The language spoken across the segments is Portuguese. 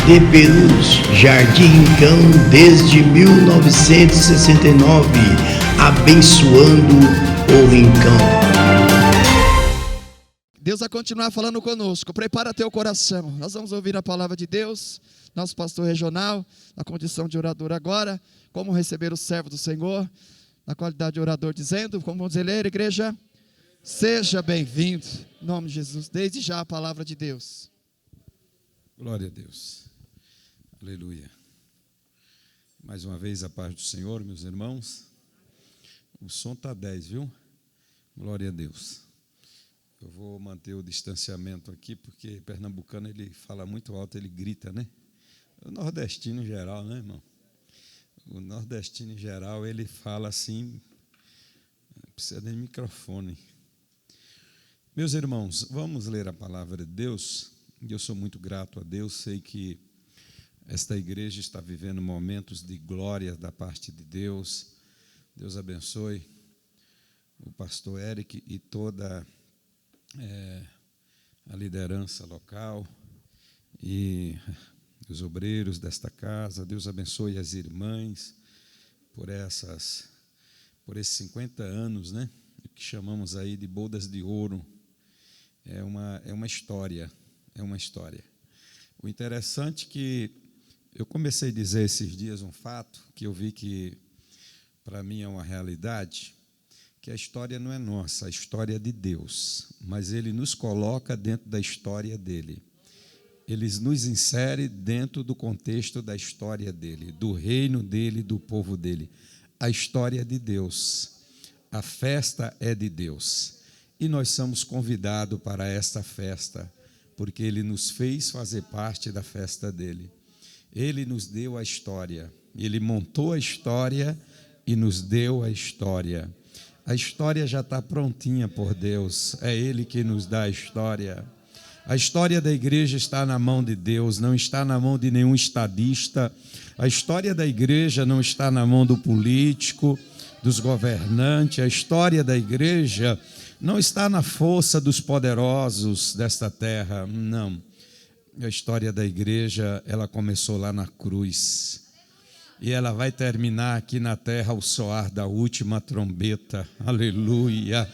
de Perus, Jardim Rincão, desde 1969, abençoando o Rincão. Deus vai continuar falando conosco. Prepara teu coração. Nós vamos ouvir a palavra de Deus. Nosso pastor regional, na condição de orador agora. Como receber o servo do Senhor, na qualidade de orador, dizendo, como vamos ler, igreja? Seja bem-vindo. Em nome de Jesus. Desde já a palavra de Deus. Glória a Deus. Aleluia. Mais uma vez a paz do Senhor, meus irmãos. O som está 10, viu? Glória a Deus. Eu vou manter o distanciamento aqui, porque pernambucano ele fala muito alto, ele grita, né? O nordestino em geral, né, irmão? O nordestino em geral, ele fala assim, precisa de microfone. Meus irmãos, vamos ler a palavra de Deus. Eu sou muito grato a Deus, sei que esta igreja está vivendo momentos de glória da parte de Deus. Deus abençoe o pastor Eric e toda a liderança local e os obreiros desta casa. Deus abençoe as irmãs por esses 50 anos, né, que chamamos aí de bodas de ouro. É uma história. É uma história. O interessante é que eu comecei a dizer esses dias um fato que eu vi que, para mim, é uma realidade, que a história não é nossa, a história é de Deus, mas Ele nos coloca dentro da história dEle. Ele nos insere dentro do contexto da história dEle, do reino dEle, do povo dEle. A história é de Deus, a festa é de Deus, e nós somos convidados para esta festa, porque Ele nos fez fazer parte da festa dEle. Ele nos deu a história, Ele montou a história e nos deu a história. A história já está prontinha por Deus, é Ele que nos dá a história. A história da igreja está na mão de Deus, não está na mão de nenhum estadista. A história da igreja não está na mão do político, dos governantes. A história da igreja não está na força dos poderosos desta terra, não. A história da igreja, ela começou lá na cruz. E ela vai terminar aqui na terra ao soar da última trombeta. Aleluia.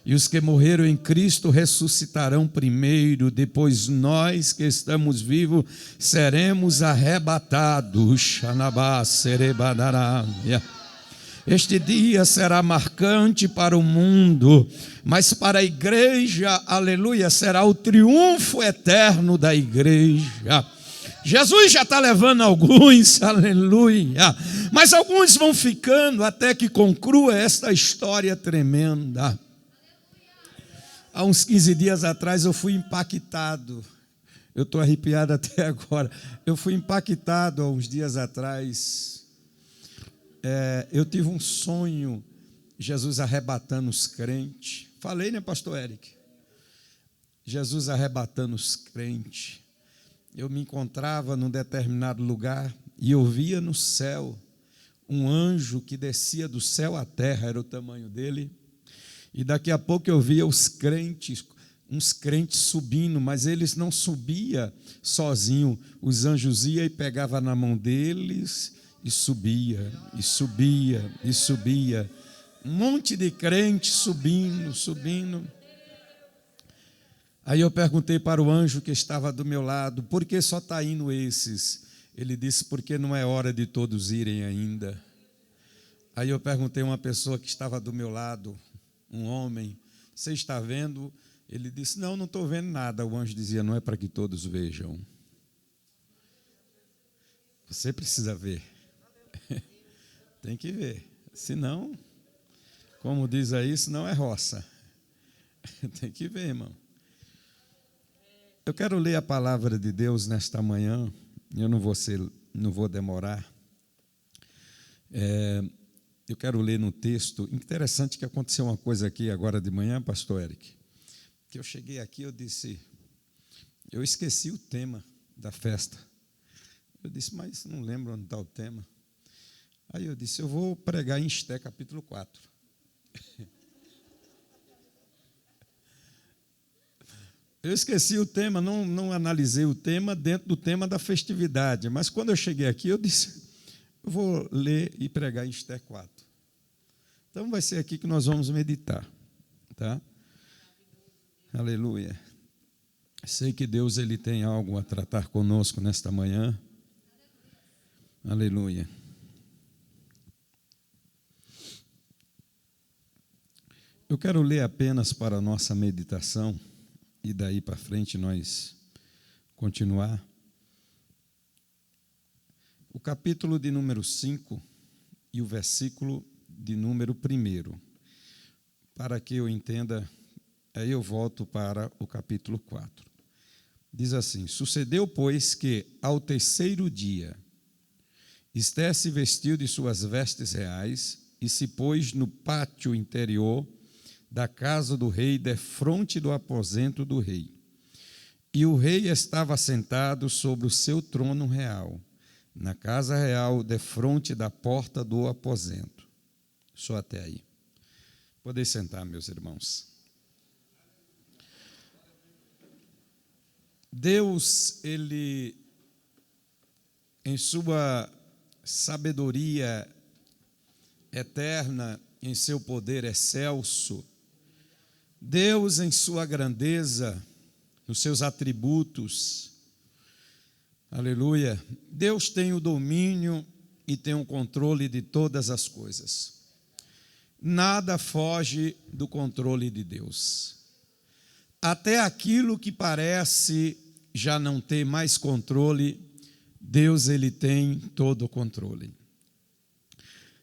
E os que morreram em Cristo ressuscitarão primeiro, depois nós que estamos vivos seremos arrebatados. Xanabá, serebadará. Este dia será marcante para o mundo, mas para a igreja, aleluia, será o triunfo eterno da igreja. Jesus já está levando alguns, aleluia, mas alguns vão ficando até que conclua esta história tremenda. Há uns 15 dias atrás eu fui impactado, eu estou arrepiado até agora, eu fui impactado há uns dias atrás. Eu tive um sonho, Jesus arrebatando os crentes. Falei, né, pastor Eric? Jesus arrebatando os crentes. Eu me encontrava num determinado lugar e eu via no céu um anjo que descia do céu à terra, era o tamanho dele. E daqui a pouco eu via os crentes, uns crentes subindo, mas eles não subiam sozinhos. Os anjos iam e pegavam na mão deles e subia, e subia, e subia. Um monte de crentes subindo. Aí eu perguntei para o anjo que estava do meu lado, por que só está indo esses? Ele disse, porque não é hora de todos irem ainda. Aí eu perguntei a uma pessoa que estava do meu lado, um homem, você está vendo? Ele disse, não estou vendo nada. O anjo dizia, não é para que todos vejam. Você precisa ver. Tem que ver, senão, como diz aí, senão é roça. Tem que ver, irmão. Eu quero ler a palavra de Deus nesta manhã, eu não vou demorar. Eu quero ler no texto, interessante que aconteceu uma coisa aqui agora de manhã, pastor Eric, que eu cheguei aqui, eu disse, eu esqueci o tema da festa. Eu disse, mas não lembro onde está o tema. Aí eu disse, eu vou pregar em Esté, capítulo 4. Eu esqueci o tema, não analisei o tema dentro do tema da festividade, mas quando eu cheguei aqui, eu disse, eu vou ler e pregar em Esther 4. Então vai ser aqui que nós vamos meditar, tá? Aleluia. Sei que Deus ele tem algo a tratar conosco nesta manhã. Aleluia. Eu quero ler apenas para a nossa meditação e daí para frente nós continuar. O capítulo de número 5 e o versículo de número 1. Para que eu entenda, aí eu volto para o capítulo 4. Diz assim: sucedeu, pois, que ao terceiro dia, Esther se vestiu de suas vestes reais e se pôs no pátio interior da casa do rei, defronte do aposento do rei. E o rei estava sentado sobre o seu trono real, na casa real, defronte da porta do aposento. Só até aí. Podem sentar, meus irmãos. Deus, ele, em sua sabedoria eterna, em seu poder excelso, Deus, em sua grandeza, nos seus atributos, aleluia, Deus tem o domínio e tem o controle de todas as coisas. Nada foge do controle de Deus. Até aquilo que parece já não ter mais controle, Deus ele tem todo o controle.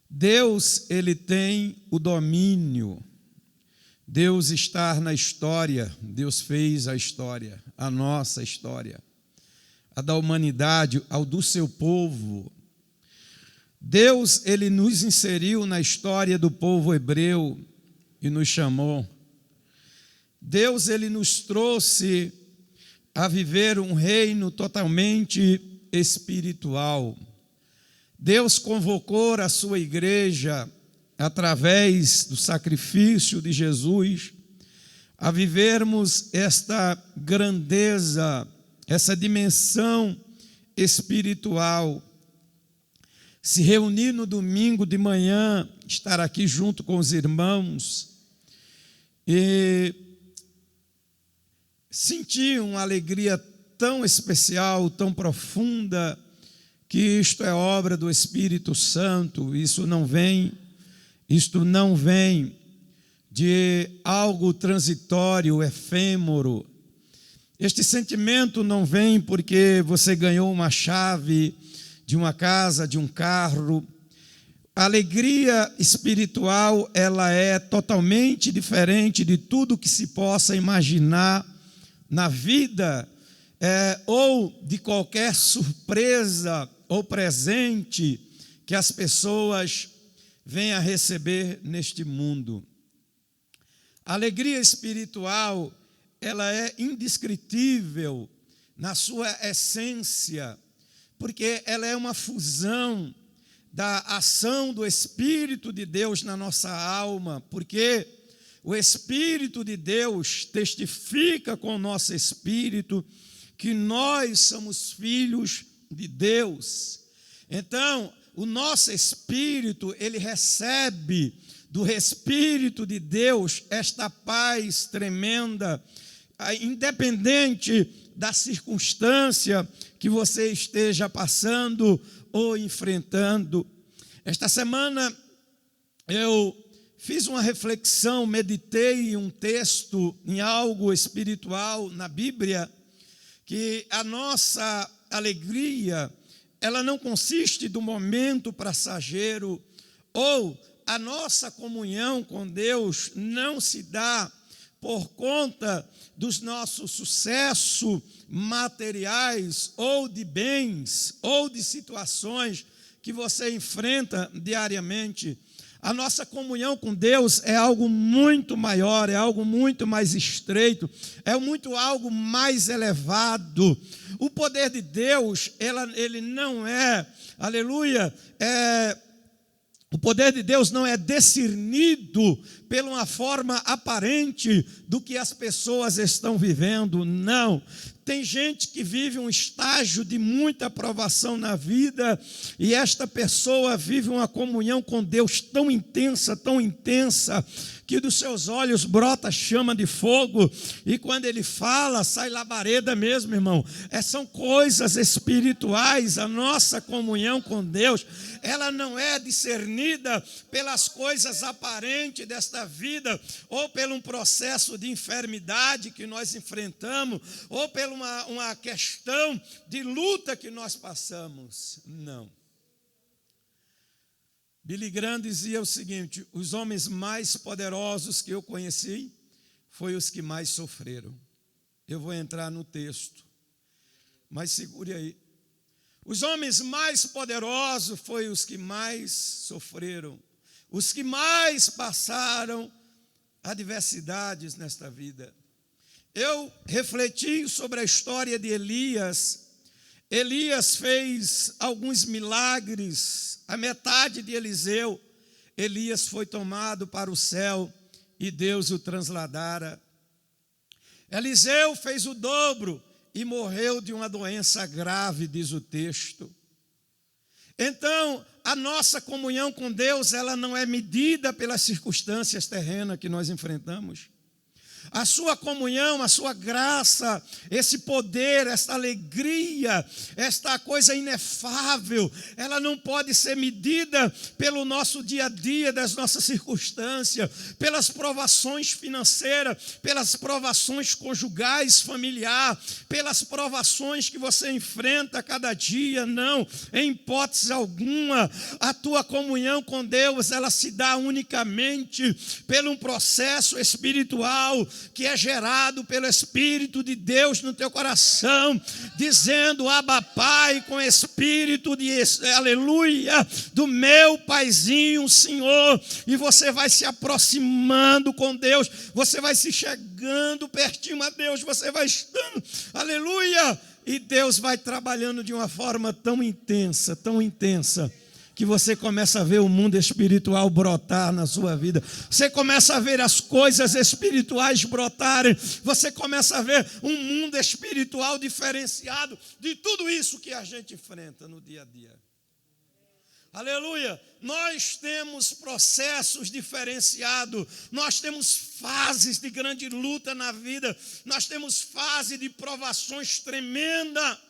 Deus ele tem o domínio. Deus está na história, Deus fez a história, a nossa história, a da humanidade, ao do seu povo. Deus, ele nos inseriu na história do povo hebreu e nos chamou. Deus, ele nos trouxe a viver um reino totalmente espiritual. Deus convocou a sua igreja através do sacrifício de Jesus, a vivermos esta grandeza, essa dimensão espiritual. Se reunir no domingo de manhã, estar aqui junto com os irmãos e sentir uma alegria tão especial, tão profunda, que isto é obra do Espírito Santo. Isto não vem de algo transitório, efêmero. Este sentimento não vem porque você ganhou uma chave de uma casa, de um carro. A alegria espiritual, ela é totalmente diferente de tudo que se possa imaginar na vida, ou de qualquer surpresa ou presente que as pessoas venham a receber neste mundo. A alegria espiritual, ela é indescritível na sua essência, porque ela é uma fusão da ação do Espírito de Deus na nossa alma, porque o Espírito de Deus testifica com o nosso espírito que nós somos filhos de Deus. Então, o nosso espírito, ele recebe do Espírito de Deus esta paz tremenda, independente da circunstância que você esteja passando ou enfrentando. Esta semana eu fiz uma reflexão, meditei em um texto, em algo espiritual na Bíblia, que a nossa alegria, ela não consiste do momento passageiro, ou a nossa comunhão com Deus não se dá por conta dos nossos sucessos materiais, ou de bens, ou de situações que você enfrenta diariamente. A nossa comunhão com Deus é algo muito maior, é algo muito mais estreito, é algo mais elevado. O poder de Deus, ele não é, aleluia, O poder de Deus não é discernido pela uma forma aparente do que as pessoas estão vivendo, não. Tem gente que vive um estágio de muita provação na vida, e esta pessoa vive uma comunhão com Deus tão intensa, que dos seus olhos brota chama de fogo, e quando ele fala, sai labareda mesmo, irmão. São coisas espirituais. A nossa comunhão com Deus, ela não é discernida pelas coisas aparentes desta vida, ou pelo um processo de enfermidade que nós enfrentamos, ou por uma questão de luta que nós passamos. Não. Billy Graham dizia o seguinte: os homens mais poderosos que eu conheci foram os que mais sofreram. Eu vou entrar no texto, mas segure aí. Os homens mais poderosos foram os que mais sofreram, os que mais passaram adversidades nesta vida. Eu refleti sobre a história de Elias. Elias fez alguns milagres. A metade de Eliseu, Elias foi tomado para o céu e Deus o transladara. Eliseu fez o dobro e morreu de uma doença grave, diz o texto. Então, a nossa comunhão com Deus, ela não é medida pelas circunstâncias terrenas que nós enfrentamos. A sua comunhão, a sua graça, esse poder, esta alegria, esta coisa inefável, ela não pode ser medida pelo nosso dia a dia, das nossas circunstâncias, pelas provações financeiras, pelas provações conjugais, familiar, pelas provações que você enfrenta a cada dia. Não, em hipótese alguma. A tua comunhão com Deus, ela se dá unicamente pelo um processo espiritual que é gerado pelo Espírito de Deus no teu coração, dizendo: Abba Pai, com espírito de aleluia, do meu Paizinho, Senhor. E você vai se aproximando com Deus, você vai se chegando pertinho a Deus, você vai estando, aleluia, e Deus vai trabalhando de uma forma tão intensa, que você começa a ver o mundo espiritual brotar na sua vida. Você começa a ver as coisas espirituais brotarem. Você começa a ver um mundo espiritual diferenciado de tudo isso que a gente enfrenta no dia a dia. Aleluia! Nós temos processos diferenciados, nós temos fases de grande luta na vida, nós temos fase de provações tremenda.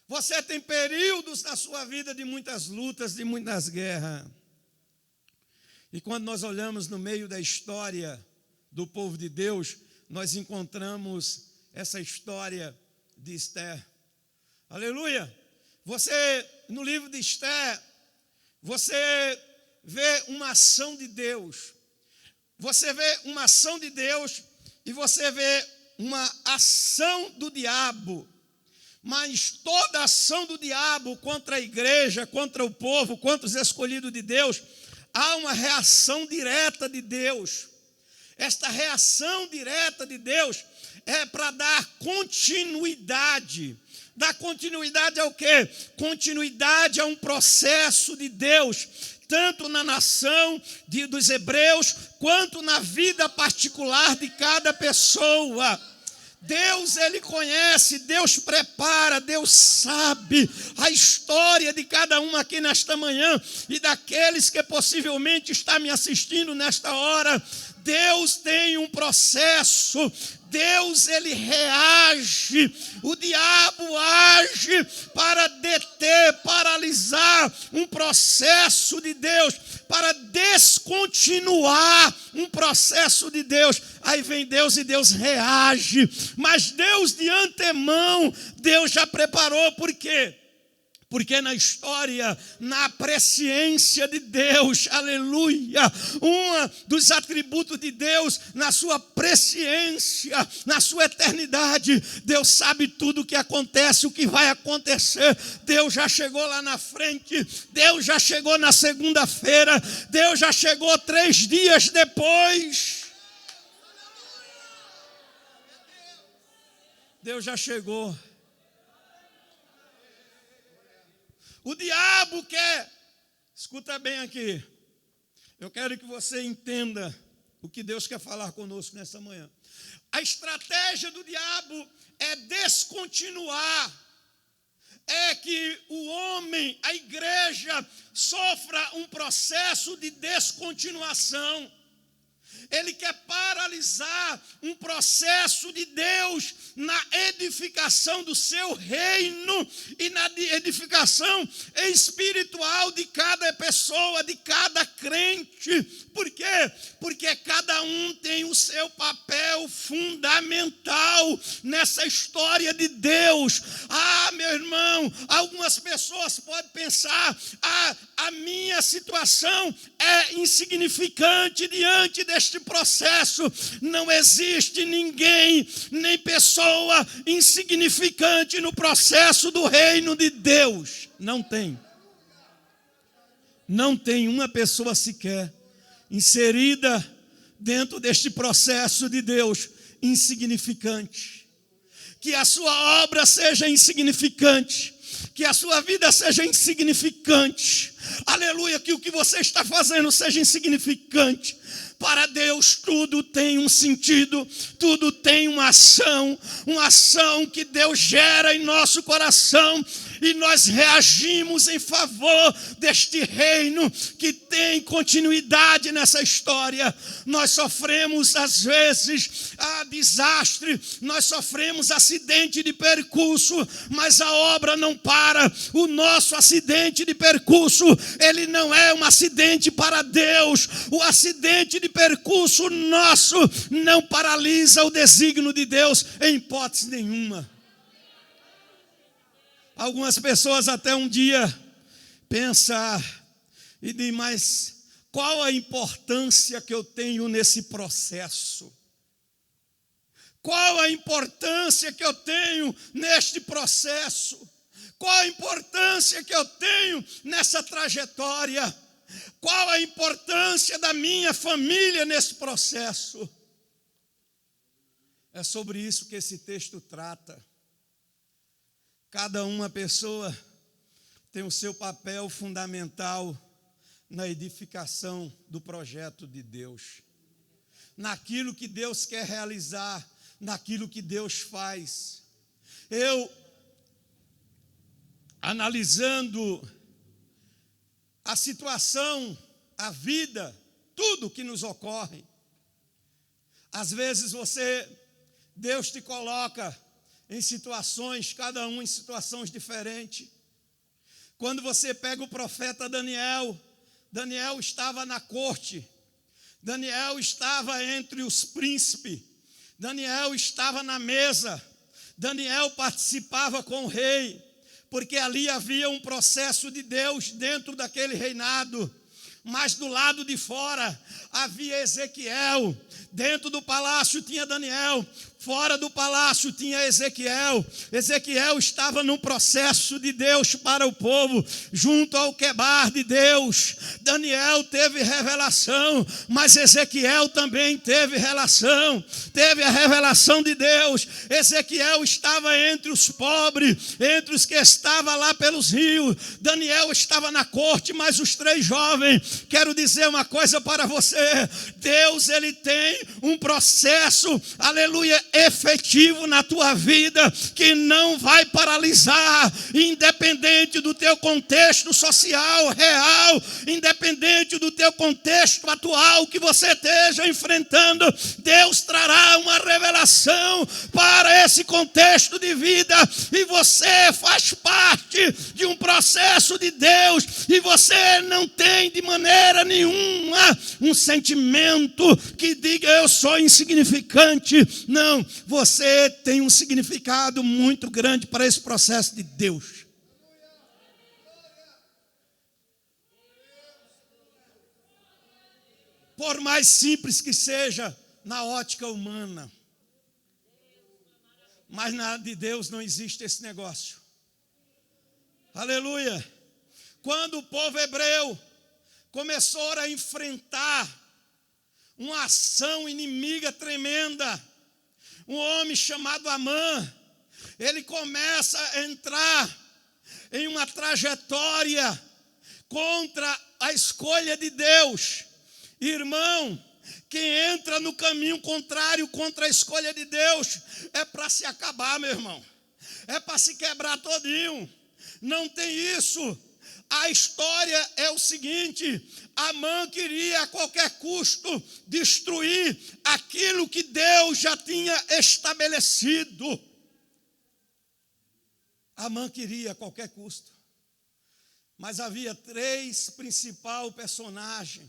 Você tem períodos na sua vida de muitas lutas, de muitas guerras. E quando nós olhamos no meio da história do povo de Deus, nós encontramos essa história de Esther. Aleluia! Você, no livro de Esther, você vê uma ação de Deus. Você vê uma ação de Deus e você vê uma ação do diabo. Mas toda ação do diabo contra a igreja, contra o povo, contra os escolhidos de Deus, há uma reação direta de Deus. Esta reação direta de Deus é para dar continuidade. Dar continuidade ao quê? Continuidade a um processo de Deus, tanto na nação dos hebreus, quanto na vida particular de cada pessoa. Deus, Ele conhece, Deus prepara, Deus sabe a história de cada um aqui nesta manhã e daqueles que possivelmente está me assistindo nesta hora. Deus tem um processo, Deus, Ele reage, o diabo age para deter, paralisar um processo de Deus, para descontinuar um processo de Deus. Aí vem Deus e Deus reage, mas Deus de antemão, Deus já preparou. Por quê? Porque na história, na presciência de Deus, aleluia, um dos atributos de Deus, na sua presciência, na sua eternidade, Deus sabe tudo o que acontece, o que vai acontecer. Deus já chegou lá na frente, Deus já chegou na segunda-feira, Deus já chegou 3 dias depois. Deus já chegou. O diabo quer Escuta bem aqui. Eu quero que você entenda o que Deus quer falar conosco nessa manhã. A estratégia do diabo é descontinuar, é que o homem, a igreja, sofra um processo de descontinuação. Ele quer paralisar um processo de Deus na edificação do seu reino e na edificação espiritual de cada pessoa, de cada crente. Por quê? Porque cada um tem o seu papel fundamental nessa história de Deus. Meu irmão, algumas pessoas podem pensar, a minha situação é insignificante diante deste processo. Não existe ninguém, nem pessoa insignificante no processo do reino de Deus. Não tem. Não tem uma pessoa sequer inserida dentro deste processo de Deus insignificante. Que a sua obra seja insignificante, que a sua vida seja insignificante. Aleluia, que o que você está fazendo seja insignificante. Para Deus tudo tem um sentido, tudo tem uma ação que Deus gera em nosso coração, e nós reagimos em favor deste reino que tem continuidade nessa história. Nós sofremos às vezes desastre, nós sofremos acidente de percurso, mas a obra não para. O nosso acidente de percurso, ele não é um acidente para Deus. O acidente de percurso nosso não paralisa o desígnio de Deus em hipótese nenhuma. Algumas pessoas até um dia pensam e dizem, mas qual a importância que eu tenho nesse processo? Qual a importância que eu tenho neste processo? Qual a importância que eu tenho nessa trajetória? Qual a importância da minha família nesse processo? É sobre isso que esse texto trata. Cada uma pessoa tem o seu papel fundamental na edificação do projeto de Deus, naquilo que Deus quer realizar, naquilo que Deus faz. Eu, analisando a situação, a vida, tudo que nos ocorre, às vezes Deus te coloca em situações, cada um em situações diferentes. Quando você pega o profeta Daniel, Daniel estava na corte, Daniel estava entre os príncipes, Daniel estava na mesa, Daniel participava com o rei, porque ali havia um processo de Deus dentro daquele reinado. Mas do lado de fora havia Ezequiel, dentro do palácio tinha Daniel, fora do palácio tinha Ezequiel. Ezequiel estava num processo de Deus para o povo, junto ao quebar de Deus. Daniel teve revelação, mas Ezequiel também teve a revelação de Deus. Ezequiel estava entre os pobres, entre os que estavam lá pelos rios. Daniel estava na corte, mas os três jovens. Quero dizer uma coisa para você, Deus, ele tem um processo, aleluia, efetivo na tua vida, que não vai paralisar, independente do teu contexto social, real, independente do teu contexto atual que você esteja enfrentando. Deus trará uma revelação para esse contexto de vida, e você faz parte de um processo de Deus, e você não tem de maneira nenhuma um sentimento que diga eu sou insignificante. Não, você tem um significado muito grande para esse processo de Deus. Por mais simples que seja na ótica humana, mas na de Deus não existe esse negócio. Aleluia. Quando o povo hebreu começou a enfrentar uma ação inimiga tremenda, um homem chamado Amã, ele começa a entrar em uma trajetória contra a escolha de Deus. Irmão, quem entra no caminho contrário contra a escolha de Deus é para se acabar, meu irmão. É para se quebrar todinho. Não tem isso. A história é o seguinte: Amã queria a qualquer custo destruir aquilo que Deus já tinha estabelecido. Amã queria a qualquer custo. Mas havia três principais personagens: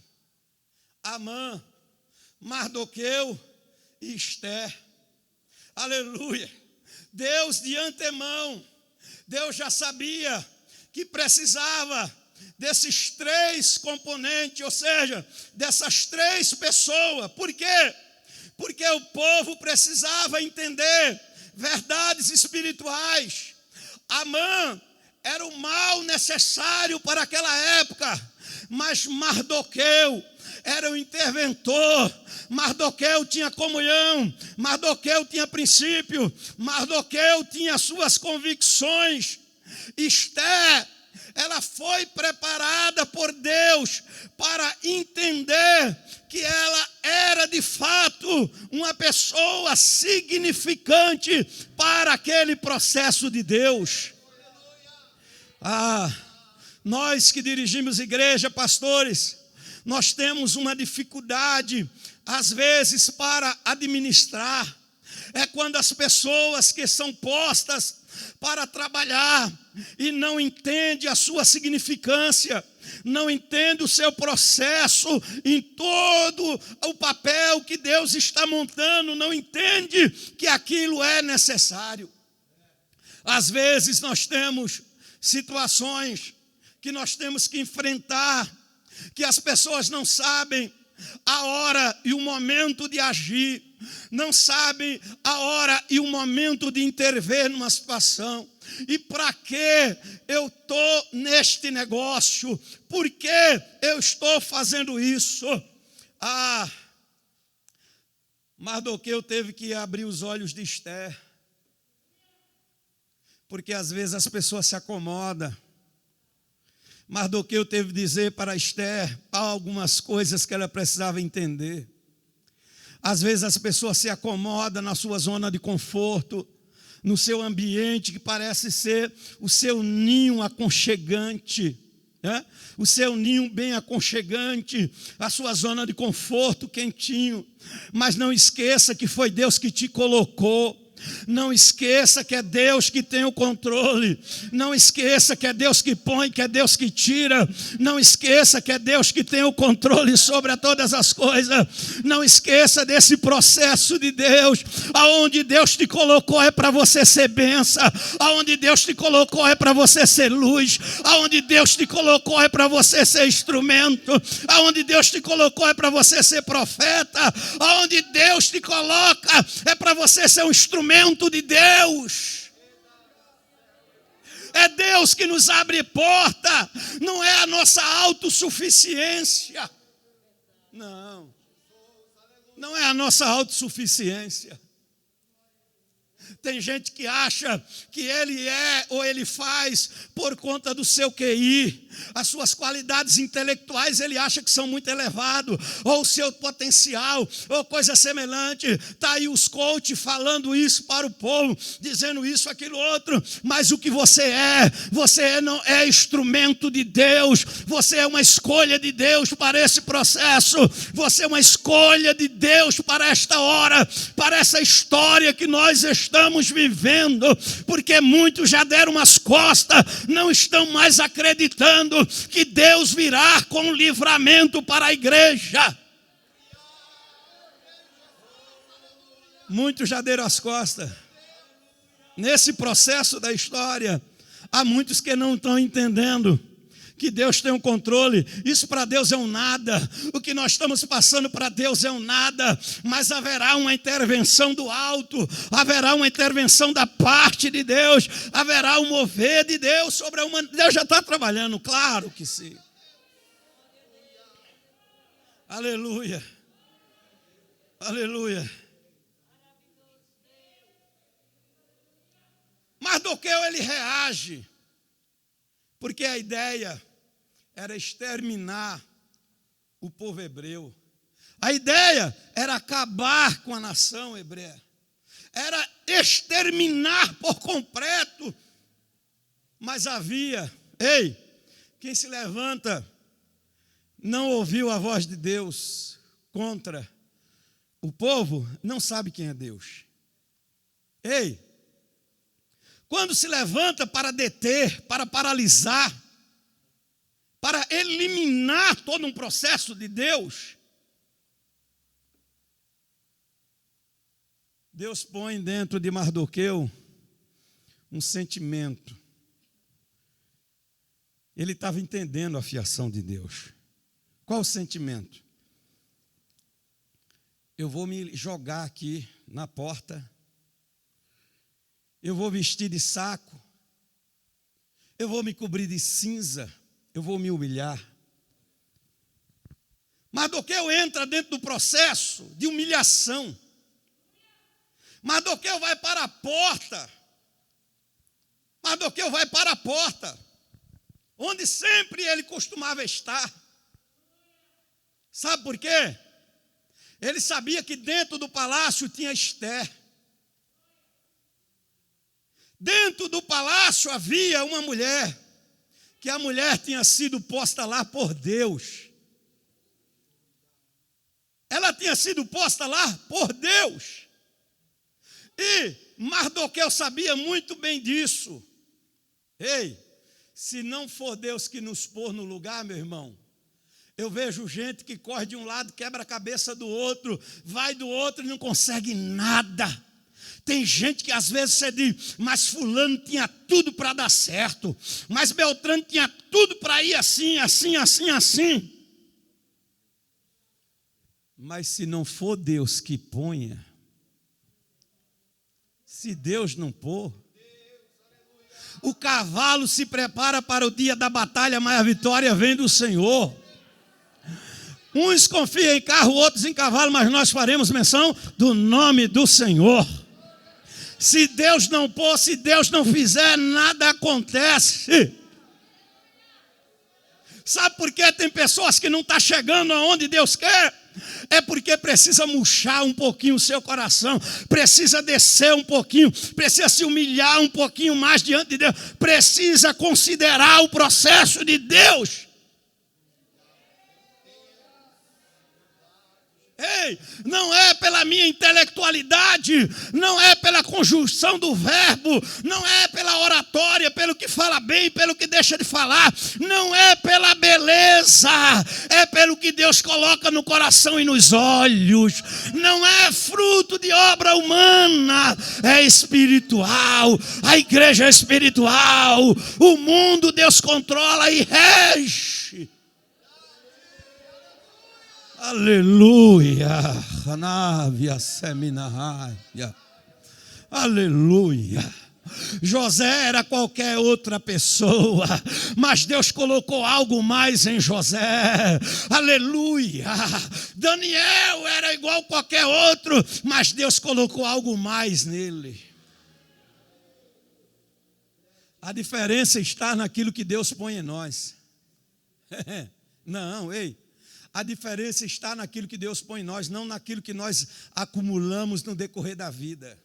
Amã, Mardoqueu e Esther. Aleluia. Deus de antemão, Deus já sabia que precisava desses três componentes, ou seja, dessas três pessoas. Por quê? Porque o povo precisava entender verdades espirituais. Amã era o mal necessário para aquela época, mas Mardoqueu era o interventor. Mardoqueu tinha comunhão, Mardoqueu tinha princípio, Mardoqueu tinha suas convicções. Esther, ela foi preparada por Deus para entender que ela era de fato uma pessoa significante para aquele processo de Deus. Nós que dirigimos igreja, pastores, nós temos uma dificuldade, às vezes, para administrar. É quando as pessoas que são postas para trabalhar e não entendem a sua significância, não entendem o seu processo em todo o papel que Deus está montando, não entende que aquilo é necessário. Às vezes nós temos situações que nós temos que enfrentar, que as pessoas não sabem a hora e o momento de agir, não sabem a hora e o momento de intervir numa situação. E para que eu estou neste negócio? Por que eu estou fazendo isso? Mardoqueu teve que abrir os olhos de Esther, porque às vezes as pessoas se acomodam. Mardoqueu teve que dizer para Esther algumas coisas que ela precisava entender. Às vezes as pessoas se acomodam na sua zona de conforto, no seu ambiente que parece ser o seu ninho aconchegante, né? O seu ninho bem aconchegante, a sua zona de conforto quentinho. Mas não esqueça que foi Deus que te colocou. Não esqueça que é Deus que tem o controle. Não esqueça que é Deus que põe, que é Deus que tira. Não esqueça que é Deus que tem o controle sobre todas as coisas. Não esqueça desse processo de Deus. Aonde Deus te colocou é para você ser bênção. Aonde Deus te colocou é para você ser luz. Aonde Deus te colocou é para você ser instrumento. Aonde Deus te colocou é para você ser profeta. Aonde Deus te coloca é para você ser um instrumento de Deus. É Deus que nos abre porta, não é a nossa autossuficiência. Não é a nossa autossuficiência. Tem gente que acha que ele é ou ele faz por conta do seu QI. As suas qualidades intelectuais ele acha que são muito elevados, ou o seu potencial, ou coisa semelhante. Está aí os coaches falando isso para o povo, dizendo isso, aquilo, outro. Mas o que você não é instrumento de Deus. Você é uma escolha de Deus para esse processo. Você é uma escolha de Deus para esta hora, para essa história que nós estamos vivendo, porque muitos já deram umas costas, não estão mais acreditando que Deus virá com livramento para a igreja. Muitos já deram as costas. Nesse processo da história, há muitos que não estão entendendo que Deus tem um controle. Isso para Deus é um nada. O que nós estamos passando para Deus é um nada. Mas haverá uma intervenção do alto. Haverá uma intervenção da parte de Deus. Haverá um mover de Deus sobre a humanidade. Deus já está trabalhando, claro que sim. Aleluia. Aleluia. Mardoqueu, ele reage. Porque a ideia era exterminar o povo hebreu. A ideia era acabar com a nação hebreia. Era exterminar por completo. Mas havia, quem se levanta não ouviu a voz de Deus contra o povo, não sabe quem é Deus. Quando se levanta para deter, para paralisar, para eliminar todo um processo de Deus, Deus põe dentro de Mardoqueu um sentimento. Ele estava entendendo a fiação de Deus. Qual o sentimento? Eu vou me jogar aqui na porta, eu vou vestir de saco, eu vou me cobrir de cinza, eu vou me humilhar. Mardoqueu entra dentro do processo de humilhação. Mardoqueu vai para a porta. Mardoqueu vai para a porta, onde sempre ele costumava estar. Sabe por quê? Ele sabia que dentro do palácio tinha Esther. Dentro do palácio havia uma mulher, que a mulher tinha sido posta lá por Deus. Ela tinha sido posta lá por Deus. E Mardoqueu sabia muito bem disso. Se não for Deus que nos pôr no lugar, meu irmão, eu vejo gente que corre de um lado, quebra a cabeça do outro, vai do outro e não consegue nada. Tem gente que às vezes você diz, mas fulano tinha tudo para dar certo, mas Beltrano tinha tudo para ir assim, assim, assim, assim. Mas se não for Deus que ponha, se Deus não pôr, o cavalo se prepara para o dia da batalha, mas a vitória vem do Senhor. Uns confiam em carro, outros em cavalo, mas nós faremos menção do nome do Senhor. Se Deus não pôr, se Deus não fizer, nada acontece. Sabe por que tem pessoas que não estão chegando aonde Deus quer? É porque precisa murchar um pouquinho o seu coração, precisa descer um pouquinho, precisa se humilhar um pouquinho mais diante de Deus, precisa considerar o processo de Deus. Não é pela minha intelectualidade, não é pela conjunção do verbo, não é pela oratória, pelo que fala bem, pelo que deixa de falar, não é pela beleza, é pelo que Deus coloca no coração e nos olhos. Não é fruto de obra humana, é espiritual. A igreja é espiritual, o mundo Deus controla e rege. Aleluia, aleluia. José era qualquer outra pessoa, mas Deus colocou algo mais em José. Aleluia. Daniel era igual qualquer outro, mas Deus colocou algo mais nele. A diferença está naquilo que Deus põe em nós. Não, a diferença está naquilo que Deus põe em nós, não naquilo que nós acumulamos no decorrer da vida.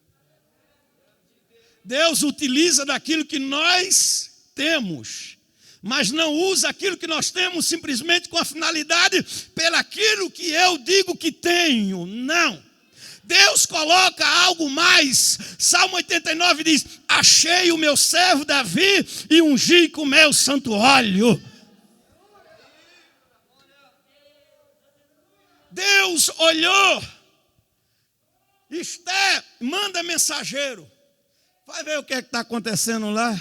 Deus utiliza daquilo que nós temos, mas não usa aquilo que nós temos simplesmente com a finalidade pelaquilo que eu digo que tenho. Não. Deus coloca algo mais. Salmo 89 diz: achei o meu servo Davi e ungi com meu santo óleo. Deus olhou, Esther manda mensageiro, vai ver o que é que está acontecendo lá,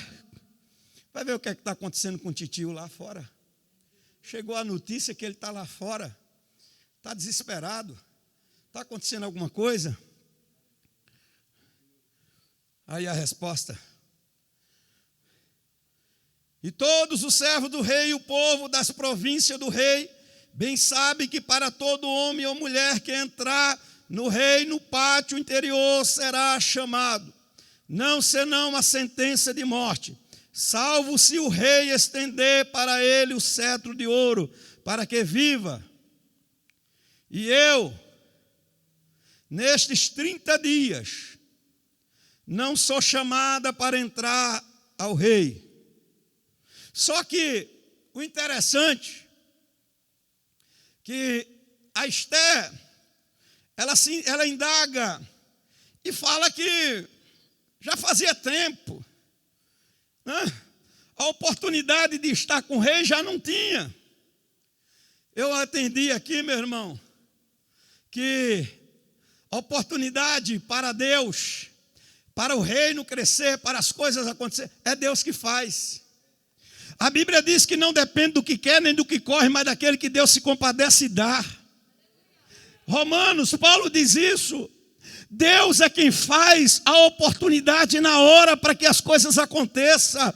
vai ver o que é que está acontecendo com o titio lá fora. Chegou a notícia que ele está lá fora, está desesperado, está acontecendo alguma coisa? Aí a resposta: e todos os servos do rei e o povo das províncias do rei bem sabe que para todo homem ou mulher que entrar no rei no pátio interior será chamado, não senão a sentença de morte. salvo se o rei estender para ele o cetro de ouro, para que viva. E eu, nestes 30 dias, não sou chamada para entrar ao rei. Só que o interessante que a Esther, ela indaga e fala que já fazia tempo, né? A oportunidade de estar com o rei já não tinha. Eu atendi aqui, meu irmão, que a oportunidade para Deus, para o reino crescer, para as coisas acontecer, é Deus que faz. A Bíblia diz que não depende do que quer nem do que corre, mas daquele que Deus se compadece e dá. Romanos, Paulo diz isso. Deus é quem faz a oportunidade na hora para que as coisas aconteçam.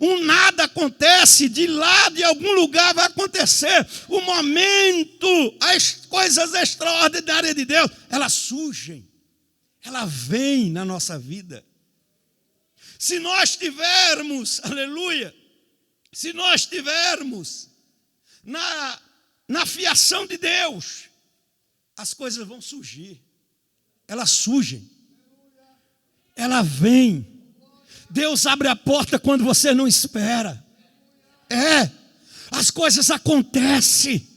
Um nada acontece, de lá de algum lugar vai acontecer. O momento, as coisas extraordinárias de Deus, elas surgem, ela vem na nossa vida. Se nós tivermos, aleluia, se nós tivermos na fiação de Deus, as coisas vão surgir. Elas surgem. Ela vem. Deus abre a porta quando você não espera. As coisas acontecem.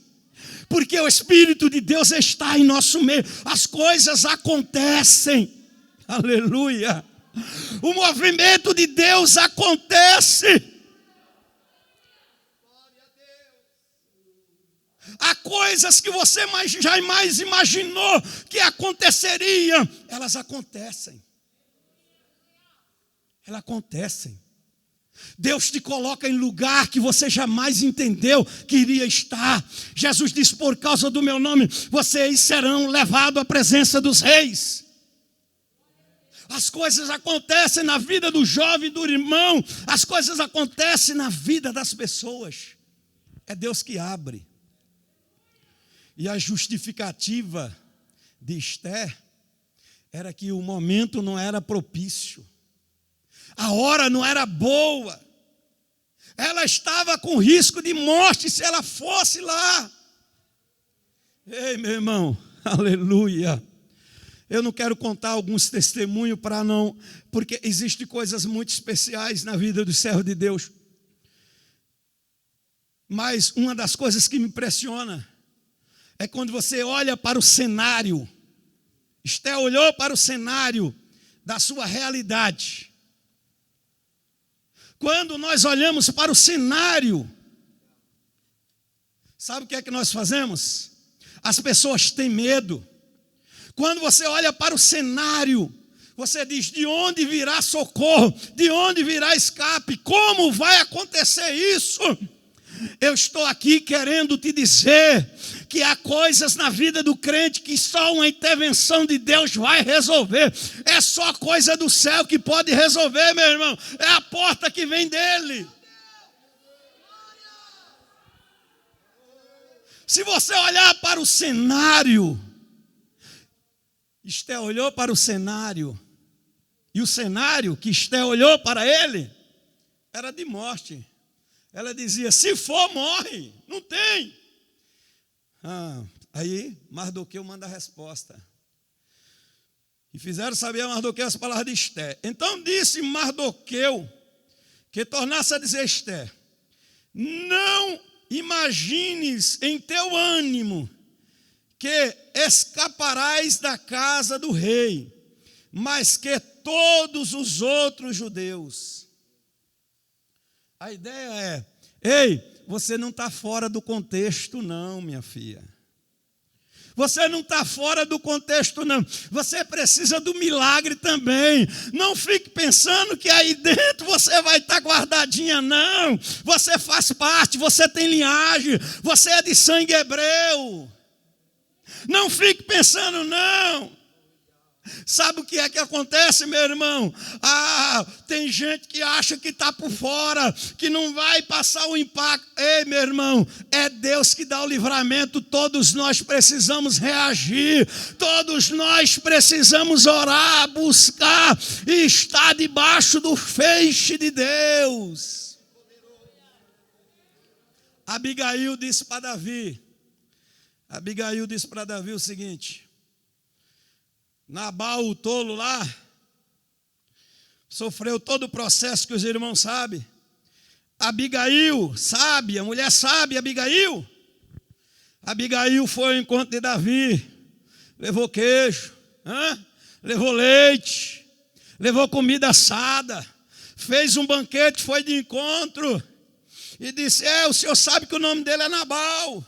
Porque o Espírito de Deus está em nosso meio. As coisas acontecem. Aleluia. O movimento de Deus acontece. Há coisas que você jamais imaginou que aconteceriam. Elas acontecem. Elas acontecem. Deus te coloca em lugar que você jamais entendeu que iria estar. Jesus disse, por causa do meu nome, vocês serão levados à presença dos reis. As coisas acontecem na vida do jovem, do irmão. As coisas acontecem na vida das pessoas. É Deus que abre. E a justificativa de Esther era que o momento não era propício. A hora não era boa. Ela estava com risco de morte se ela fosse lá. Ei, meu irmão, aleluia. Eu não quero contar alguns testemunhos porque existem coisas muito especiais na vida do servo de Deus. Mas uma das coisas que me impressiona é quando você olha para o cenário. Esther olhou para o cenário da sua realidade. Quando nós olhamos para o cenário, sabe o que é que nós fazemos? As pessoas têm medo. Quando você olha para o cenário, você diz, de onde virá socorro? De onde virá escape? Como vai acontecer isso? Eu estou aqui querendo te dizer que há coisas na vida do crente que só uma intervenção de Deus vai resolver. É só coisa do céu que pode resolver, meu irmão. É a porta que vem dele. Se você olhar para o cenário, Esther olhou para o cenário, e o cenário que Esther olhou para ele era de morte. Ela dizia, se for, morre. Não tem. Aí Mardoqueu manda a resposta. E fizeram saber a Mardoqueu as palavras de Esther. Então disse Mardoqueu que tornasse a dizer a Esther, não imagines em teu ânimo que escaparás da casa do rei, mas que todos os outros judeus. A ideia é, ei, você não está fora do contexto não, minha filha. Você não está fora do contexto não. Você precisa do milagre também. Não fique pensando que aí dentro você vai estar guardadinha, não. Você faz parte, você tem linhagem, você é de sangue hebreu. Não fique pensando não. Sabe o que é que acontece, meu irmão? Tem gente que acha que está por fora, que não vai passar o impacto. Ei, meu irmão, é Deus que dá o livramento. Todos nós precisamos reagir, todos nós precisamos orar, buscar e estar debaixo do feixe de Deus. Abigail disse para Davi o seguinte: Nabal, o tolo lá, sofreu todo o processo que os irmãos sabem. Abigail, sabe, a mulher sabe, Abigail foi ao encontro de Davi, levou queijo, levou leite, levou comida assada, fez um banquete, foi de encontro e disse: o senhor sabe que o nome dele é Nabal,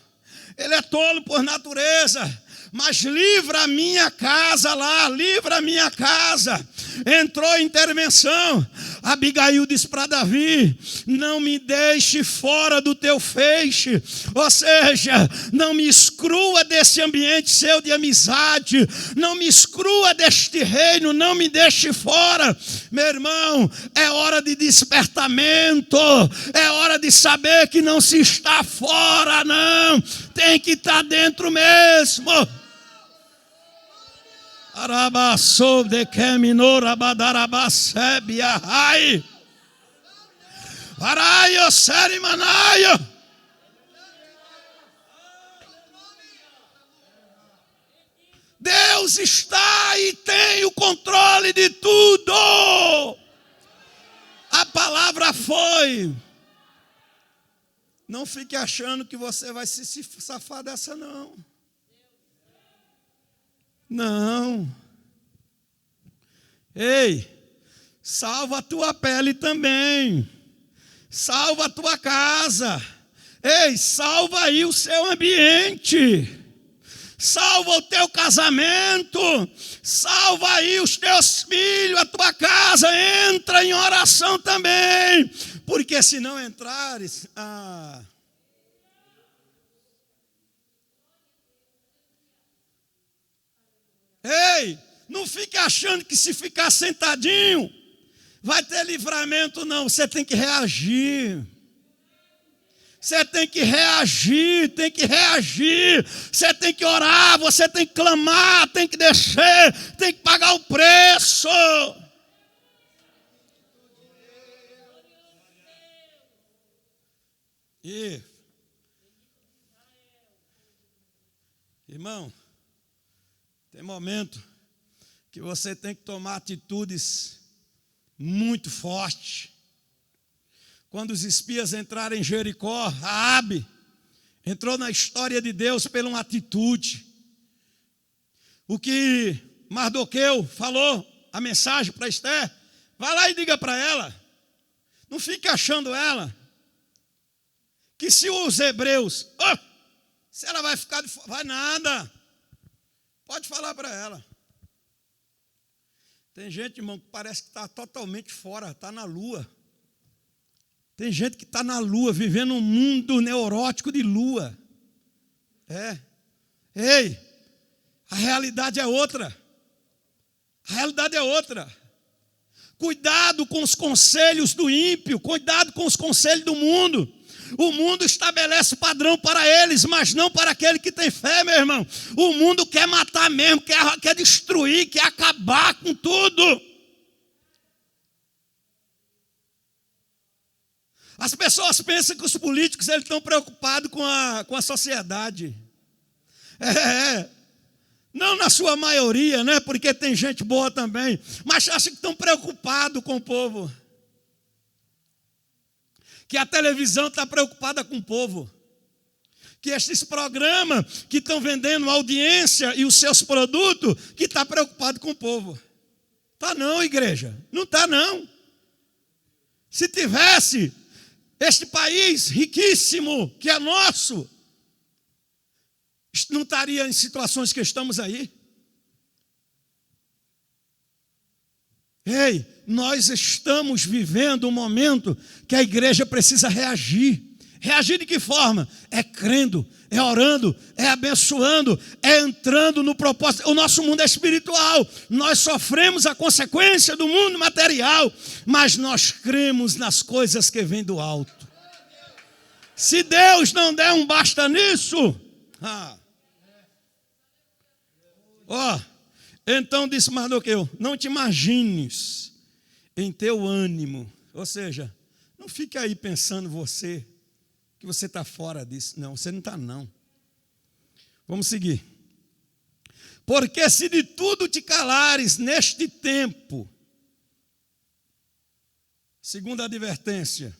ele é tolo por natureza, mas livra a minha casa lá, livra a minha casa. Entrou em intervenção. Abigail disse para Davi: não me deixe fora do teu feixe, ou seja, não me exclua desse ambiente seu de amizade, não me exclua deste reino, não me deixe fora. Meu irmão, é hora de despertamento, é hora de saber que não se está fora, não, tem que estar dentro mesmo. Arabaçou de Keminor Abadarabasebia Rai Araio Serimanaio. Deus está e tem o controle de tudo. A palavra foi. Não fique achando que você vai se safar dessa, não. Não. Ei, salva a tua pele também. Salva a tua casa. Ei, salva aí o seu ambiente. Salva o teu casamento. Salva aí os teus filhos, a tua casa. Entra em oração também. Porque se não entrares... Ei, não fique achando que se ficar sentadinho vai ter livramento, não. Você tem que reagir. Você tem que reagir, Você tem que orar, você tem que clamar, tem que descer, tem que pagar o preço. E, irmão, tem momento que você tem que tomar atitudes muito fortes. Quando os espias entraram em Jericó, Raabe entrou na história de Deus pela uma atitude. O que Mardoqueu falou, a mensagem para Esther, vai lá e diga para ela, não fique achando ela, que se os hebreus, se ela vai ficar de fora, vai nada. Pode falar para ela. Tem gente, irmão, que parece que está totalmente fora, está na lua. Tem gente que está na lua, vivendo um mundo neurótico de lua. Ei, a realidade é outra. A realidade é outra. Cuidado com os conselhos do ímpio, cuidado com os conselhos do mundo. O mundo estabelece padrão para eles, mas não para aquele que tem fé, meu irmão. O mundo quer matar mesmo, quer destruir, quer acabar com tudo. As pessoas pensam que os políticos eles estão preocupados com a sociedade. Não na sua maioria, né? Porque tem gente boa também. Mas acham que estão preocupados com o povo. Que a televisão está preocupada com o povo. Que esses programas que estão vendendo audiência e os seus produtos, que está preocupado com o povo. Está não, igreja. Não está não. Se tivesse este país riquíssimo, que é nosso, não estaria em situações que estamos aí. Ei, nós estamos vivendo um momento que a igreja precisa reagir. Reagir de que forma? É crendo, é orando, é abençoando, é entrando no propósito. O nosso mundo é espiritual. Nós sofremos a consequência do mundo material, mas nós cremos nas coisas que vêm do alto. Se Deus não der um basta nisso, então disse Mardoqueu, não te imagines em teu ânimo. Ou seja, não fique aí pensando que você está fora disso. Não, você não está não. Vamos seguir. Porque se de tudo te calares neste tempo, segunda advertência,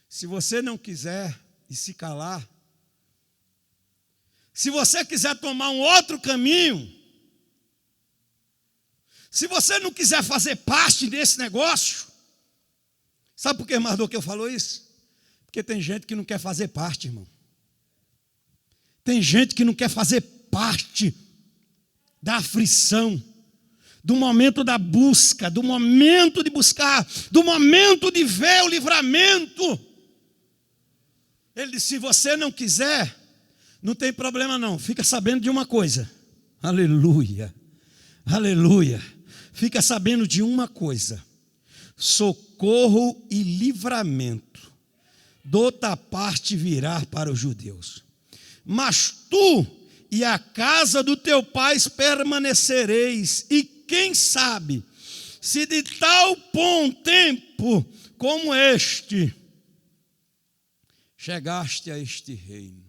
se você não quiser e se calar, se você quiser tomar um outro caminho, se você não quiser fazer parte desse negócio, sabe por que Mardoqueu falou isso? Porque tem gente que não quer fazer parte, irmão. Tem gente que não quer fazer parte da aflição, do momento da busca, do momento de buscar, do momento de ver o livramento. Ele disse, se você não quiser, não tem problema não, fica sabendo de uma coisa. Aleluia, aleluia. Fica sabendo de uma coisa. Socorro e livramento de outra parte virá para os judeus. Mas tu e a casa do teu pai permanecereis, e quem sabe, se de tal bom tempo como este, chegaste a este reino.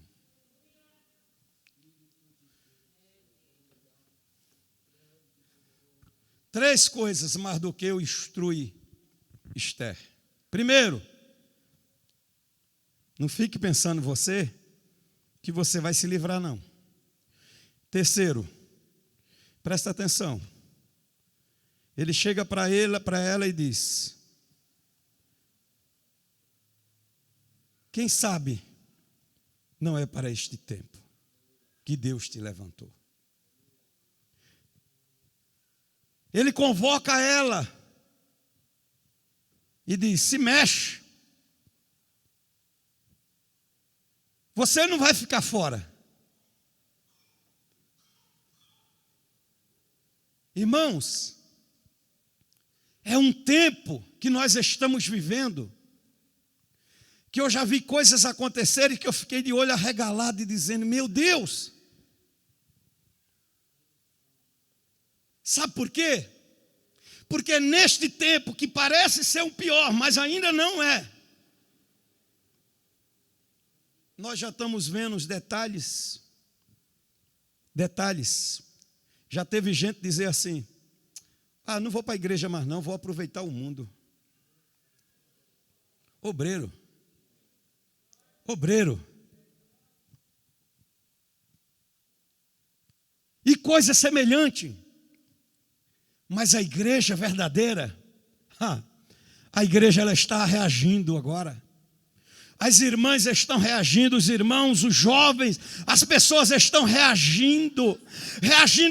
Três coisas Mardoqueu instrui Esther. Primeiro, não fique pensando que você vai se livrar, não. Terceiro, presta atenção. Ele chega para ela e diz, quem sabe não é para este tempo que Deus te levantou. Ele convoca ela e diz, se mexe. Você não vai ficar fora. Irmãos, é um tempo que nós estamos vivendo, que eu já vi coisas acontecerem que eu fiquei de olho arregalado e dizendo, meu Deus. Sabe por quê? Porque neste tempo que parece ser o pior, mas ainda não é, nós já estamos vendo os detalhes. Já teve gente dizer assim, não vou para a igreja mais não, vou aproveitar o mundo. Obreiro. E coisa semelhante. Mas a igreja verdadeira, a igreja ela está reagindo agora. As irmãs estão reagindo, os irmãos, os jovens, as pessoas estão reagindo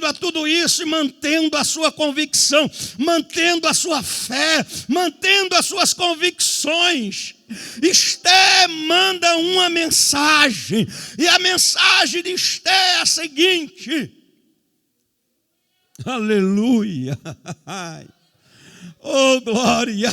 a tudo isso e mantendo a sua convicção, mantendo a sua fé, mantendo as suas convicções. Esther manda uma mensagem, e a mensagem de Esther é a seguinte: aleluia, oh glória,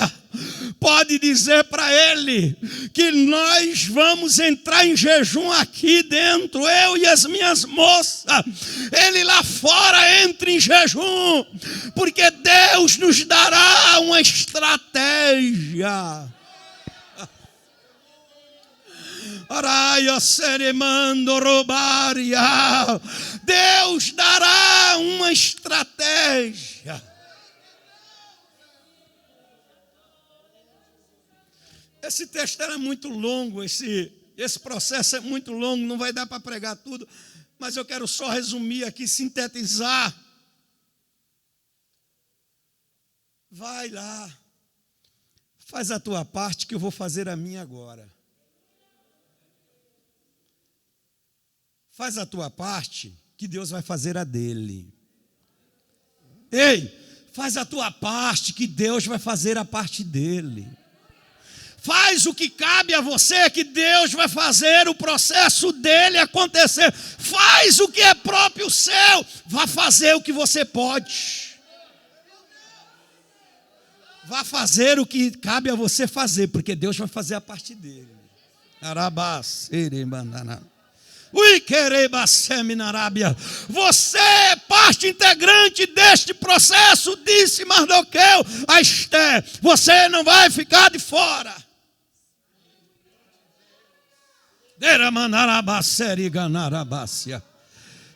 pode dizer para ele que nós vamos entrar em jejum aqui dentro, eu e as minhas moças, ele lá fora entra em jejum, porque Deus nos dará uma estratégia. Araia seremando roubaria, Deus dará uma estratégia. Esse texto era muito longo, esse processo é muito longo, não vai dar para pregar tudo, mas eu quero só resumir aqui, sintetizar. Vai lá, faz a tua parte que eu vou fazer a minha agora. Faz a tua parte que Deus vai fazer a dele. Ei, faz a tua parte que Deus vai fazer a parte dele. Faz o que cabe a você, que Deus vai fazer o processo dele acontecer. Faz o que é próprio seu. Vá fazer o que você pode. Vá fazer o que cabe a você fazer, porque Deus vai fazer a parte dele. Você é parte integrante deste processo, disse Mardoqueu a Esther. Você não vai ficar de fora.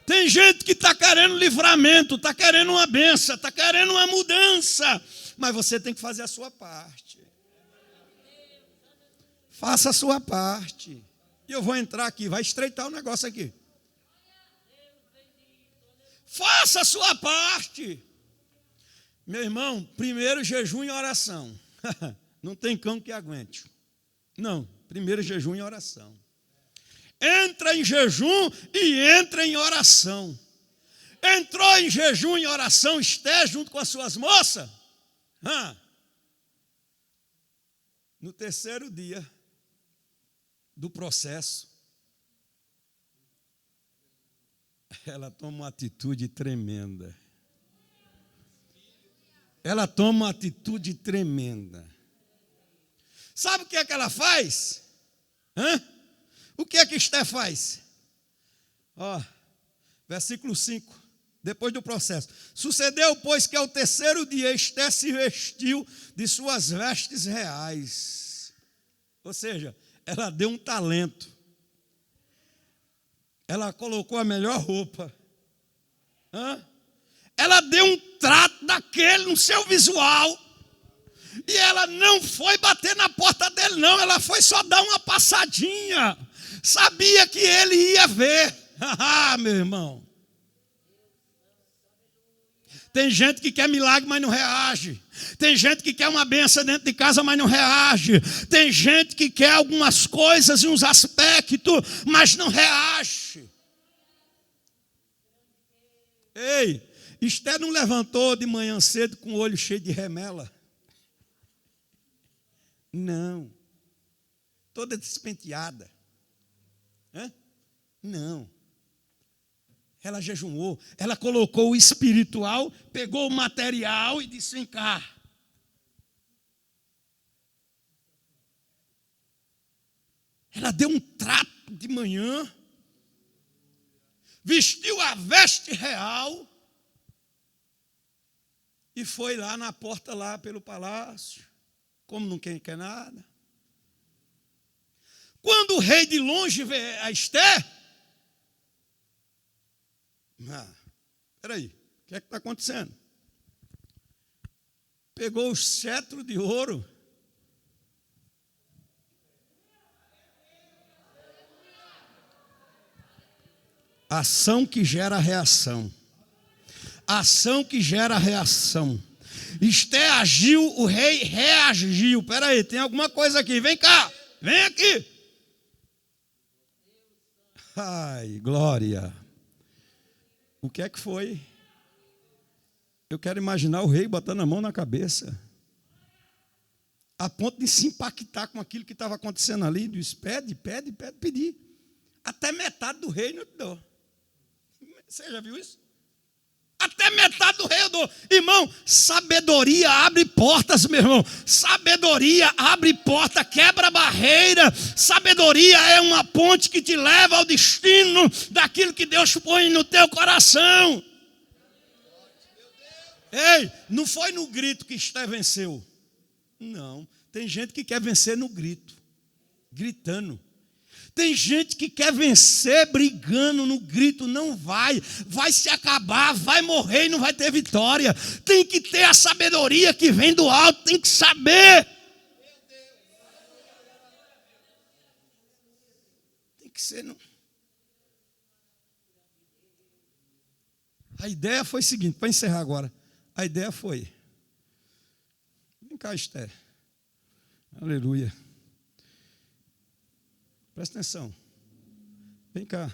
Tem gente que está querendo livramento, está querendo uma bênção, está querendo uma mudança, mas você tem que fazer a sua parte. Faça a sua parte. E eu vou entrar aqui, vai estreitar o negócio aqui. Faça a sua parte. Meu irmão, primeiro jejum e oração. Não tem cão que aguente. Não, primeiro jejum e oração. Entra em jejum e entra em oração. Entrou em jejum e oração, Esther, junto com as suas moças. No terceiro dia do processo, ela toma uma atitude tremenda. Ela toma uma atitude tremenda. Sabe o que é que ela faz? O que é que Esther faz? Versículo 5, depois do processo. Sucedeu, pois, que ao terceiro dia Esther se vestiu de suas vestes reais. Ou seja, ela deu um talento. Ela colocou a melhor roupa. Ela deu um trato daquele no seu visual. E ela não foi bater na porta dele, não. Ela foi só dar uma passadinha. Sabia que ele ia ver. Meu irmão. Tem gente que quer milagre, mas não reage. Tem gente que quer uma bênção dentro de casa, mas não reage. Tem gente que quer algumas coisas e uns aspectos, mas não reage. Ei, Esther não levantou de manhã cedo com o olho cheio de remela. Não. Toda despenteada. Não. Ela jejuou, ela colocou o espiritual, pegou o material e disse: vem cá. Ela deu um trato de manhã, vestiu a veste real e foi lá na porta, lá pelo palácio, como não quer nada. Quando o rei de longe vê a Esther, espera aí, o que é que está acontecendo? Pegou o cetro de ouro, ação que gera reação. Ação que gera reação. Esther agiu, o rei reagiu. Espera aí, tem alguma coisa aqui, vem cá, vem aqui. Ai, glória. O que é que foi? Eu quero imaginar o rei botando a mão na cabeça, a ponto de se impactar com aquilo que estava acontecendo ali. Diz: pede, pedir. Até metade do reino eu te dou. Você já viu isso? Até metade do reino eu dou. Irmão, sabedoria abre portas, meu irmão. Sabedoria abre porta, quebra barreira. Sabedoria é uma ponte que te leva ao destino daquilo que Deus põe no teu coração. Ei, não foi no grito que Esther venceu. Não, tem gente que quer vencer no grito, gritando. Tem gente que quer vencer brigando no grito, não vai se acabar, vai morrer e não vai ter vitória. Tem que ter a sabedoria que vem do alto, tem que saber. Tem que ser. Não. A ideia foi a seguinte, para encerrar agora. A ideia foi: vem cá, Esther. Aleluia. Presta atenção. Vem cá.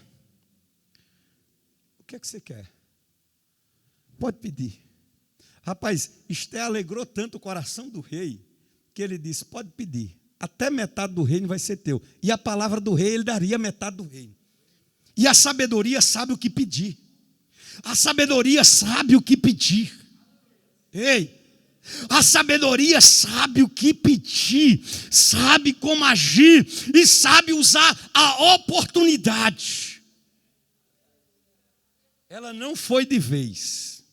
O que é que você quer? Pode pedir. Rapaz, Esther alegrou tanto o coração do rei, que ele disse: pode pedir. até metade do reino vai ser teu. E a palavra do rei, ele daria metade do reino. E a sabedoria sabe o que pedir. A sabedoria sabe o que pedir. Ei, a sabedoria sabe o que pedir, sabe como agir e sabe usar a oportunidade. Ela não foi de vez.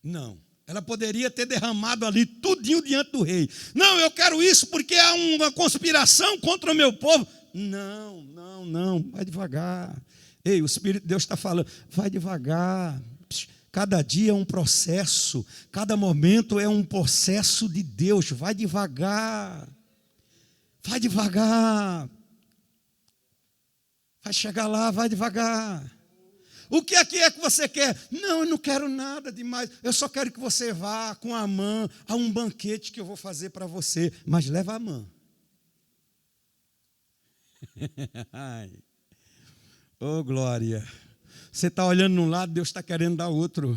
Não. Ela poderia ter derramado ali tudinho diante do rei. Não, eu quero isso porque há uma conspiração contra o meu povo. Não, vai devagar. Ei, o Espírito de Deus está falando, vai devagar. Cada dia é um processo, cada momento é um processo de Deus. Vai devagar. Vai devagar. Vai chegar lá, vai devagar. O que é que você quer? Não, eu não quero nada demais. Eu só quero que você vá com a Amã a um banquete que eu vou fazer para você. Mas leva a Amã. Oh, glória. Você está olhando num lado, Deus está querendo dar outro.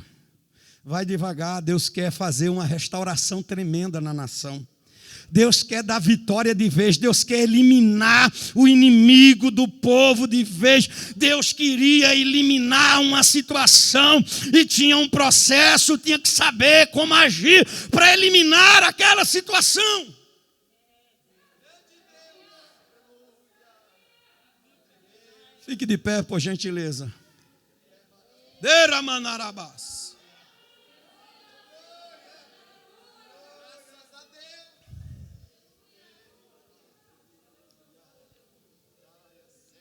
Vai devagar, Deus quer fazer uma restauração tremenda na nação. Deus quer dar vitória de vez, Deus quer eliminar o inimigo do povo de vez. Deus queria eliminar uma situação e tinha um processo, tinha que saber como agir para eliminar aquela situação. Fique de pé, por gentileza. Deramanarabás.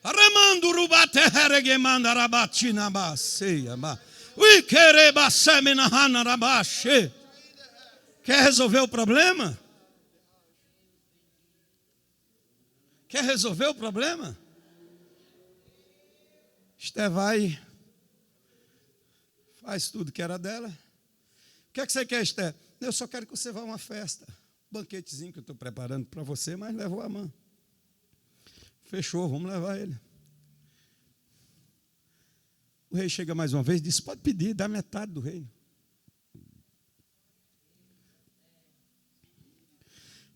Arramando rubate herege rabatina baseia ma. Ui quereba semina hana rabache. Quer resolver o problema? Quer resolver o problema? Esté vai, faz tudo que era dela. O que é que você quer, Esté? Eu só quero que você vá a uma festa. Banquetezinho que eu estou preparando para você, mas levou a mão. Fechou, vamos levar ele. O rei chega mais uma vez e diz, pode pedir, dá metade do reino.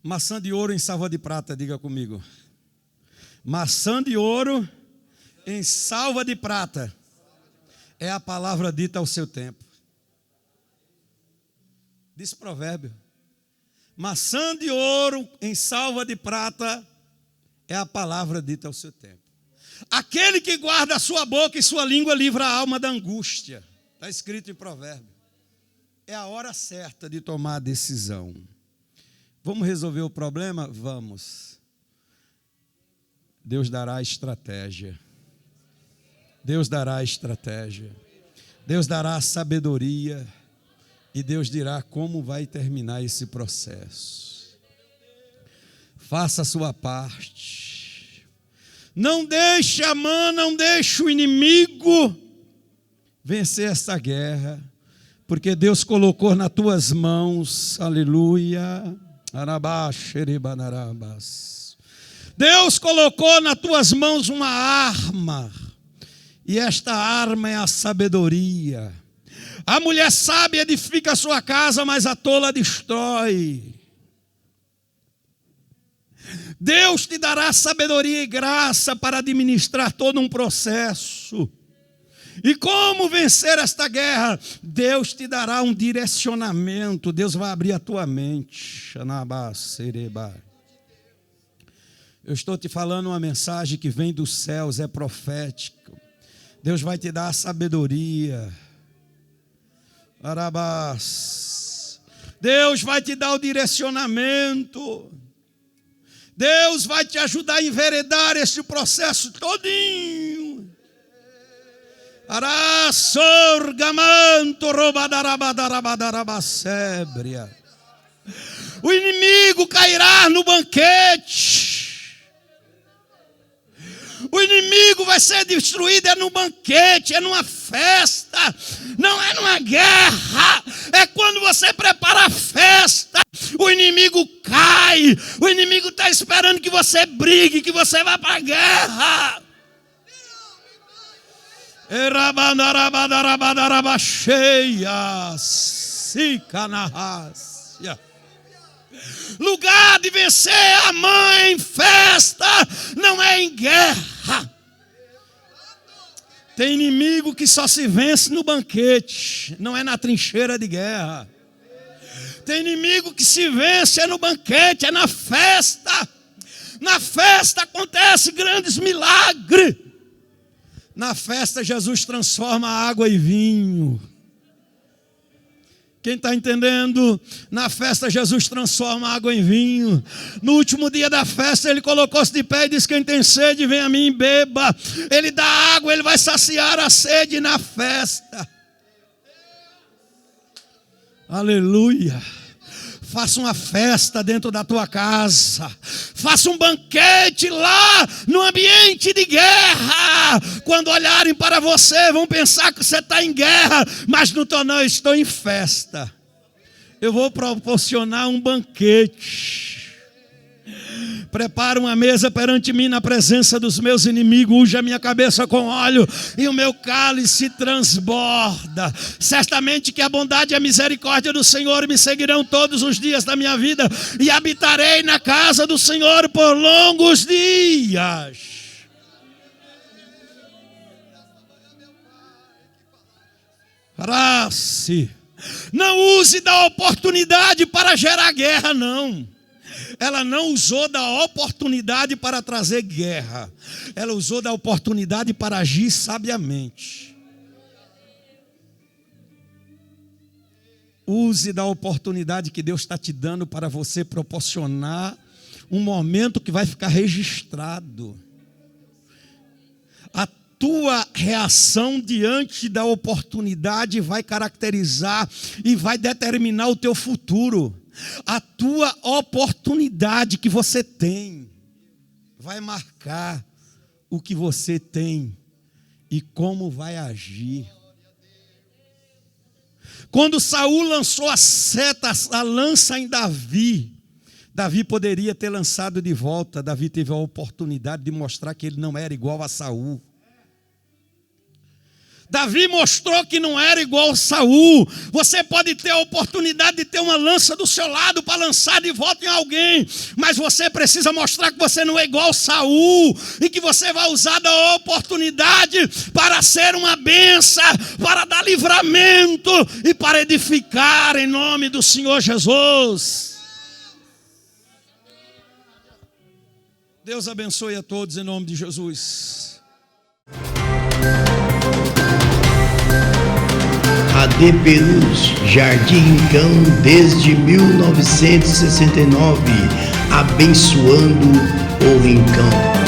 Maçã de ouro em salva de prata, diga comigo. Maçã de ouro em salva de prata. É a palavra dita ao seu tempo. Diz provérbio. Maçã de ouro em salva de prata é a palavra dita ao seu tempo. Aquele que guarda a sua boca e sua língua livra a alma da angústia. Está escrito em provérbio. É a hora certa de tomar a decisão. Vamos resolver o problema? Vamos. Deus dará estratégia. Deus dará estratégia. Deus dará sabedoria. E Deus dirá como vai terminar esse processo. Faça a sua parte. Não deixe a mão, não deixe o inimigo vencer esta guerra. Porque Deus colocou nas tuas mãos, aleluia, Deus colocou nas tuas mãos uma arma. E esta arma é a sabedoria. A mulher sábia edifica a sua casa, mas a tola destrói. Deus te dará sabedoria e graça para administrar todo um processo. E como vencer esta guerra? Deus te dará um direcionamento. Deus vai abrir a tua mente. Eu estou te falando uma mensagem que vem dos céus, é profética. Deus vai te dar a sabedoria. Deus vai te dar o direcionamento. Deus vai te ajudar a enveredar esse processo todinho. O inimigo cairá no banquete. O inimigo vai ser destruído é no banquete, é numa festa, não é numa guerra. É quando você prepara a festa, o inimigo cai. O inimigo está esperando que você brigue, que você vá para a guerra. Lugar de vencer a mãe em festa, não é em guerra. Tem inimigo que só se vence no banquete, não é na trincheira de guerra. Tem inimigo que se vence é no banquete, é na festa. Na festa acontece grandes milagres. Na festa Jesus transforma água em vinho. Quem está entendendo? Na festa Jesus transforma água em vinho. No último dia da festa ele colocou-se de pé e disse: quem tem sede vem a mim e beba. Ele dá água, ele vai saciar a sede na festa. Aleluia. Faça uma festa dentro da tua casa. Faça um banquete lá no ambiente de guerra. Quando olharem para você, vão pensar que você está em guerra. Mas não, eu estou em festa. Eu vou proporcionar um banquete. Prepara uma mesa perante mim na presença dos meus inimigos. Unge a minha cabeça com óleo e o meu cálice transborda. Certamente que a bondade e a misericórdia do Senhor me seguirão todos os dias da minha vida, e habitarei na casa do Senhor por longos dias. Graça. Não use da oportunidade para gerar guerra, não. Ela não usou da oportunidade para trazer guerra. Ela usou da oportunidade para agir sabiamente. Use da oportunidade que Deus está te dando para você proporcionar um momento que vai ficar registrado. A tua reação diante da oportunidade vai caracterizar e vai determinar o teu futuro. A tua oportunidade que você tem vai marcar o que você tem e como vai agir. Quando Saul lançou a seta, a lança em Davi, Davi poderia ter lançado de volta. Davi teve a oportunidade de mostrar que ele não era igual a Saul. Davi mostrou que não era igual a Saul. Você pode ter a oportunidade de ter uma lança do seu lado para lançar de volta em alguém, mas você precisa mostrar que você não é igual a Saul, e que você vai usar da oportunidade para ser uma bênção, para dar livramento e para edificar em nome do Senhor Jesus. Deus abençoe a todos em nome de Jesus. AD Perus, Jardim Rincão, desde 1969, abençoando o Rincão.